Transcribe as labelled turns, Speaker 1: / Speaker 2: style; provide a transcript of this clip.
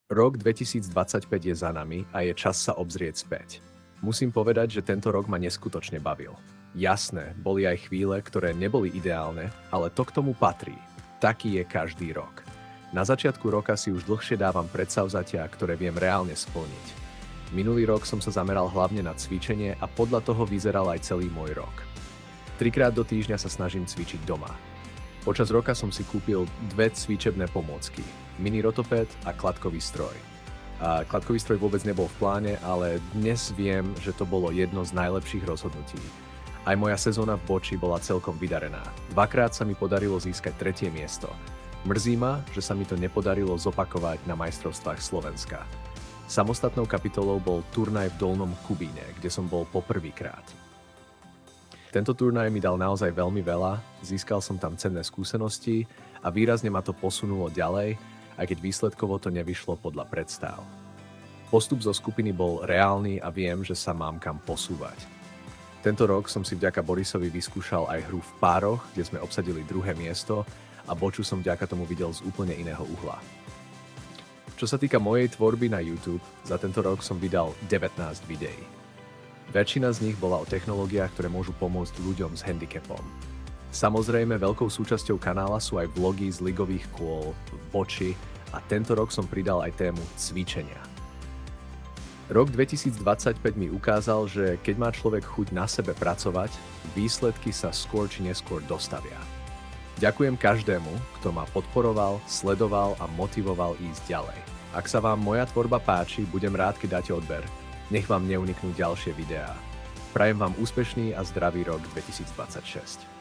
Speaker 1: Rok 2025 je za nami a je čas sa obzrieť späť. Musím povedať, že tento rok ma neskutočne bavil. Jasné, boli aj chvíle, ktoré neboli ideálne, ale to k tomu patrí. Taký je každý rok. Na začiatku roka si už dlhšie dávam predsavzatia, ktoré viem reálne splniť. Minulý rok som sa zameral hlavne na cvičenie a podľa toho vyzeral aj celý môj rok. 3-krát do týždňa sa snažím cvičiť doma. Počas roka som si kúpil 2 cvičebné pomôcky, mini rotoped a kladkový stroj. A kladkový stroj vôbec nebol v pláne, ale dnes viem, že to bolo jedno z najlepších rozhodnutí. Aj moja sezóna v boči bola celkom vydarená. 2-krát sa mi podarilo získať 3. miesto. Mrzí ma, že sa mi to nepodarilo zopakovať na majstrovstvách Slovenska. Samostatnou kapitolou bol turnaj v Dolnom Kubíne, kde som bol poprvýkrát. Tento turnaj mi dal naozaj veľmi veľa, získal som tam cenné skúsenosti a výrazne ma to posunulo ďalej, aj keď výsledkovo to nevyšlo podľa predstáv. Postup zo skupiny bol reálny a viem, že sa mám kam posúvať. Tento rok som si vďaka Borisovi vyskúšal aj hru v pároch, kde sme obsadili 2. miesto a boču som vďaka tomu videl z úplne iného uhla. Čo sa týka mojej tvorby na YouTube, za tento rok som vydal 19 videí. Väčšina z nich bola o technológiách, ktoré môžu pomôcť ľuďom s handicapom. Samozrejme, veľkou súčasťou kanála sú aj vlogy z ligových kôl, boči a tento rok som pridal aj tému cvičenia. Rok 2025 mi ukázal, že keď má človek chuť na sebe pracovať, výsledky sa skôr či neskôr dostavia. Ďakujem každému, kto ma podporoval, sledoval a motivoval ísť ďalej. Ak sa vám moja tvorba páči, budem rád, keď dáte odber. Nech vám neuniknú ďalšie videá. Prajem vám úspešný a zdravý rok 2026.